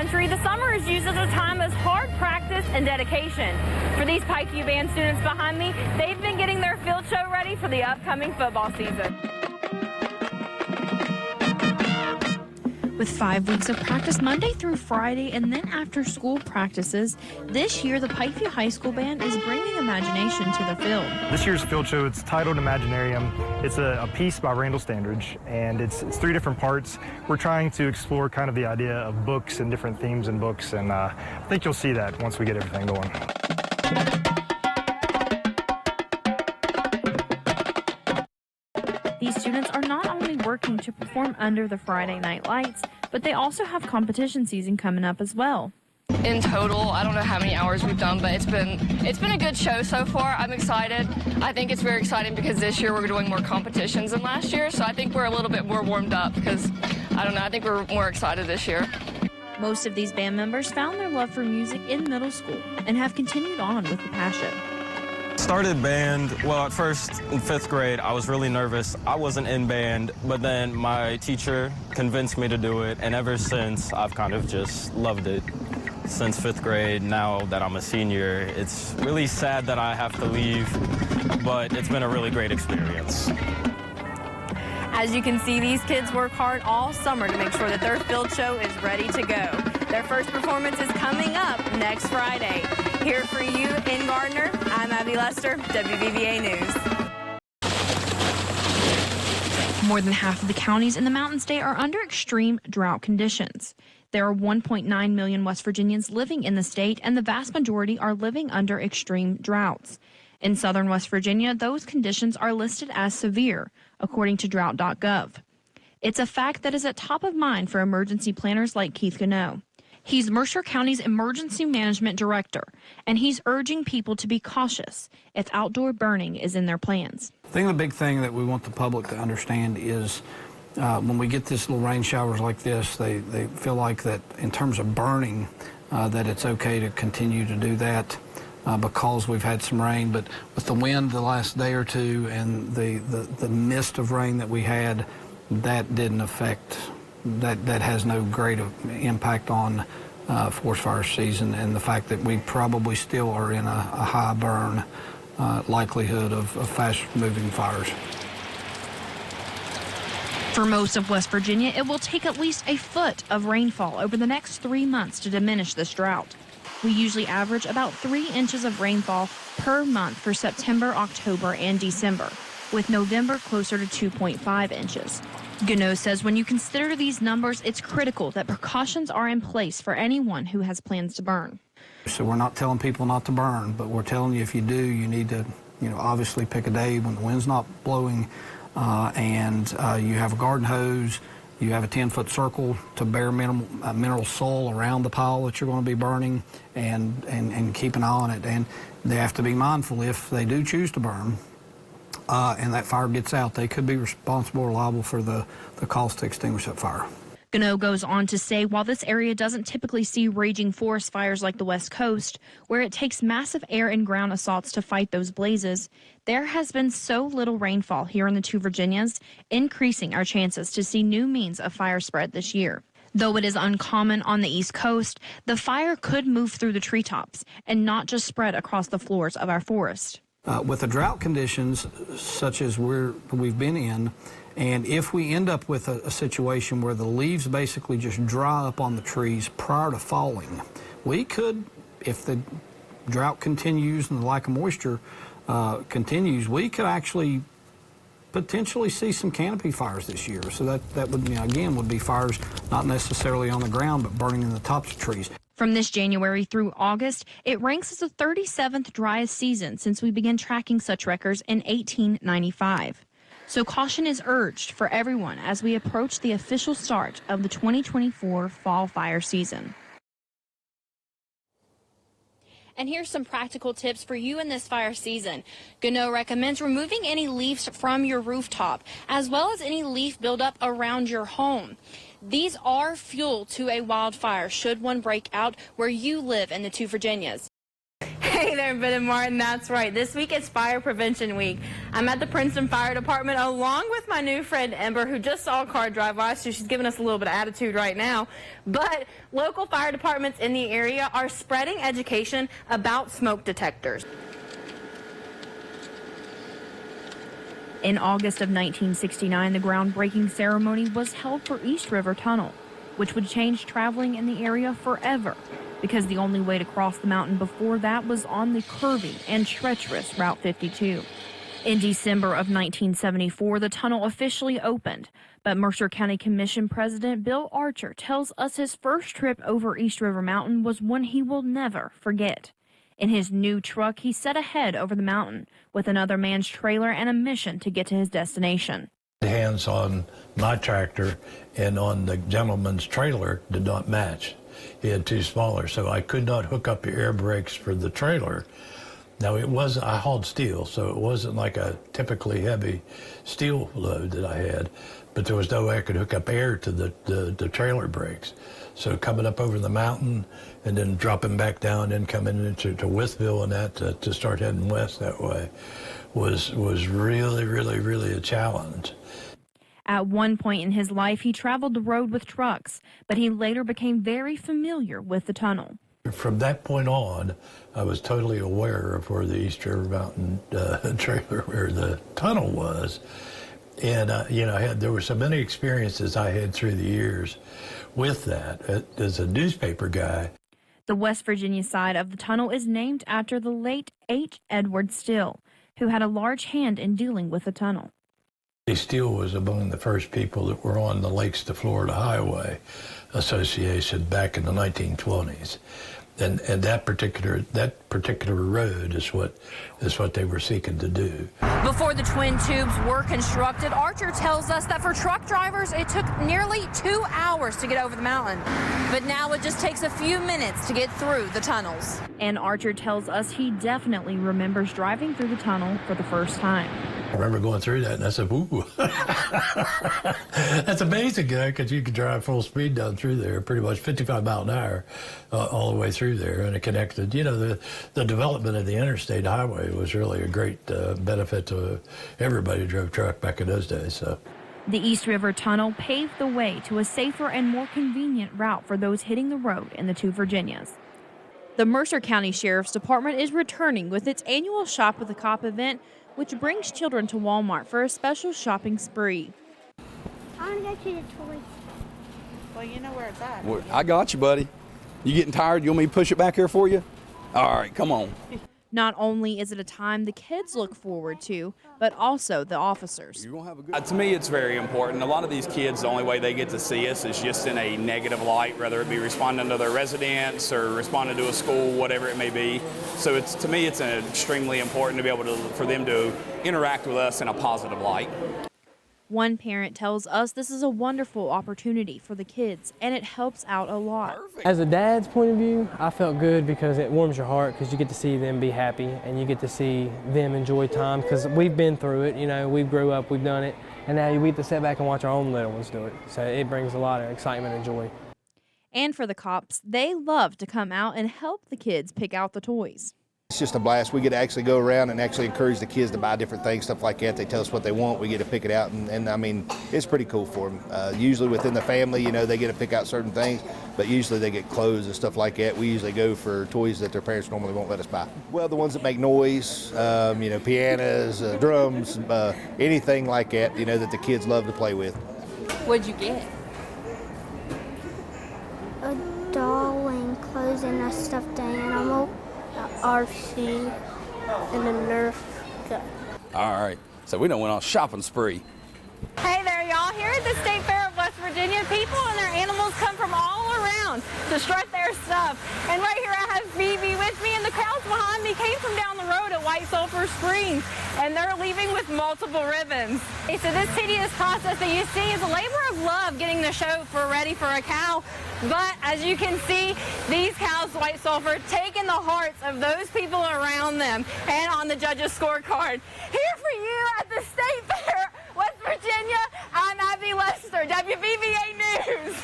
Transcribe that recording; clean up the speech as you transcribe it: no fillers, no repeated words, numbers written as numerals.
country, the summer is used as a time of hard practice and dedication. For these Pikeview Band students behind me, they've been getting their field show ready for the upcoming football season. With 5 weeks of practice Monday through Friday and then after school practices, this year the Pikeview High School Band is bringing imagination to the field. This year's field show, it's titled Imaginarium. It's a piece by Randall Standridge, and it's 3 different parts. We're trying to explore kind of the idea of books and different themes in books, and I think you'll see that once we get everything going. These students are not only working to perform under the Friday night lights, but they also have competition season coming up as well. In total, I don't know how many hours we've done, but it's been a good show so far. I'm excited. I think it's very exciting because this year we're doing more competitions than last year, so I think we're a little bit more warmed up because, I don't know, I think we're more excited this year. Most of these band members found their love for music in middle school and have continued on with the passion. Started band, well, at first in 5th grade, I was really nervous. I wasn't in band, but then my teacher convinced me to do it, and ever since, I've kind of just loved it. Since 5th grade, now that I'm a senior, it's really sad that I have to leave, but it's been a really great experience. As you can see, these kids work hard all summer to make sure that their field show is ready to go. Their first performance is coming up next Friday. Here for you in Gardner, I'm Abby Lester, WVVA News. More than half of the counties in the Mountain State are under extreme drought conditions. There are 1.9 million West Virginians living in the state, and the vast majority are living under extreme droughts. In southern West Virginia, those conditions are listed as severe, according to drought.gov. It's a fact that is at top of mind for emergency planners like Keith Gano. He's Mercer County's Emergency Management Director, and he's urging people to be cautious if outdoor burning is in their plans. I think the big thing that we want the public to understand is when we get these little rain showers like this, they feel like that in terms of burning, that it's okay to continue to do that because we've had some rain. But with the wind the last day or two and the mist of rain that we had, that didn't affect, that has no great impact on forest fire season, and the fact that we probably still are in a high burn likelihood of fast-moving fires. For most of West Virginia, it will take at least a foot of rainfall over the next 3 months to diminish this drought. We usually average about 3 inches of rainfall per month for September, October, and December, with November closer to 2.5 inches. Gano says when you consider these numbers, it's critical that precautions are in place for anyone who has plans to burn. So we're not telling people not to burn, but we're telling you if you do, you need to, obviously pick a day when the wind's not blowing and you have a garden hose, you have a 10-foot circle to bare mineral soil around the pile that you're going to be burning, and keep an eye on it. And they have to be mindful if they do choose to burn and that fire gets out, they could be responsible or liable for the cost to extinguish that fire. Gano goes on to say while this area doesn't typically see raging forest fires like the West Coast, where it takes massive air and ground assaults to fight those blazes, there has been so little rainfall here in the two Virginias, increasing our chances to see new means of fire spread this year. Though it is uncommon on the East Coast, the fire could move through the treetops and not just spread across the floors of our forest. With the drought conditions such as we've been in, and if we end up with a situation where the leaves basically just dry up on the trees prior to falling, we could, if the drought continues and the lack of moisture continues, we could actually potentially see some canopy fires this year. So that would, again, would be fires not necessarily on the ground, but burning in the tops of trees. From this January through August, it ranks as the 37th driest season since we began tracking such records in 1895. So caution is urged for everyone as we approach the official start of the 2024 fall fire season. And here's some practical tips for you in this fire season. Gano recommends removing any leaves from your rooftop, as well as any leaf buildup around your home. These are fuel to a wildfire should one break out where you live in the two Virginias. Hey there, Ben and Martin. That's right. This week it's Fire Prevention Week. I'm at the Princeton Fire Department along with my new friend Ember, who just saw a car drive by, so she's giving us a little bit of attitude right now. But local fire departments in the area are spreading education about smoke detectors. In August of 1969, the groundbreaking ceremony was held for East River Tunnel, which would change traveling in the area forever, because the only way to cross the mountain before that was on the curvy and treacherous Route 52. In December of 1974, the tunnel officially opened, but Mercer County Commission President Bill Archer tells us his first trip over East River Mountain was one he will never forget. In his new truck, he set ahead over the mountain with another man's trailer and a mission to get to his destination. The hands on my tractor and on the gentleman's trailer did not match. He had two smaller, so I could not hook up the air brakes for the trailer. Now I hauled steel, so it wasn't like a typically heavy steel load that I had, but there was no way I could hook up air to the trailer brakes. So coming up over the mountain and then dropping back down and coming into Withville and that to start heading west that way was really, really, really a challenge. At one point in his life, he traveled the road with trucks, but he later became very familiar with the tunnel. From that point on, I was totally aware of where the East River Mountain trailer, where the tunnel was. And, there were so many experiences I had through the years with that as a newspaper guy. The West Virginia side of the tunnel is named after the late H. Edward Still, who had a large hand in dealing with the tunnel. Steele was among the first people that were on the Lakes to Florida Highway Association back in the 1920s. And that particular road is what they were seeking to do. Before the twin tubes were constructed, Archer tells us that for truck drivers, it took nearly 2 hours to get over the mountain. But now it just takes a few minutes to get through the tunnels. And Archer tells us he definitely remembers driving through the tunnel for the first time. I remember going through that, and I said, ooh, that's amazing, because you can drive full speed down through there, pretty much 55 miles an hour all the way through there, and it connected. The development of the interstate highway was really a great benefit to everybody who drove truck back in those days. So. The East River Tunnel paved the way to a safer and more convenient route for those hitting the road in the two Virginias. The Mercer County Sheriff's Department is returning with its annual Shop with a Cop event, which brings children to Walmart for a special shopping spree. I want to go to the toys. Well, you know where it's at. Well, I got you, buddy. You getting tired? You want me to push it back here for you? All right, come on. Not only is it a time the kids look forward to, but also the officers. To me, it's very important. A lot of these kids, the only way they get to see us is just in a negative light, whether it be responding to their residents or responding to a school, whatever it may be. So to me, it's extremely important to be able for them to interact with us in a positive light. One parent tells us this is a wonderful opportunity for the kids, and it helps out a lot. As a dad's point of view, I felt good because it warms your heart because you get to see them be happy and you get to see them enjoy time because we've been through it, we grew up, we've done it, and now we get to sit back and watch our own little ones do it. So it brings a lot of excitement and joy. And for the cops, they love to come out and help the kids pick out the toys. It's just a blast. We get to actually go around and actually encourage the kids to buy different things, stuff like that. They tell us what they want. We get to pick it out, and I mean, it's pretty cool for them. Usually within the family, they get to pick out certain things, but usually they get clothes and stuff like that. We usually go for toys that their parents normally won't let us buy. Well, the ones that make noise, pianos, drums, anything like that, that the kids love to play with. What'd you get? A doll and clothes and a stuffed animal. RC and a Nerf gun. All right, so we done went on a shopping spree. Hey there, y'all. Here at the State Fair of West Virginia, people and their animals come from all around to strut their stuff. And right here I have Phoebe with me, and the crowds behind me came from down the road at White Sulphur Springs, and they're leaving with multiple ribbons. Okay, so this tedious process that you see is a labor of love getting the show ready for a cow. But as you can see, these cows, White Sulphur, take in the hearts of those people around them and on the judges' scorecard. Here for you at the State Fair, West Virginia, I'm Abby Lester, WVVA News.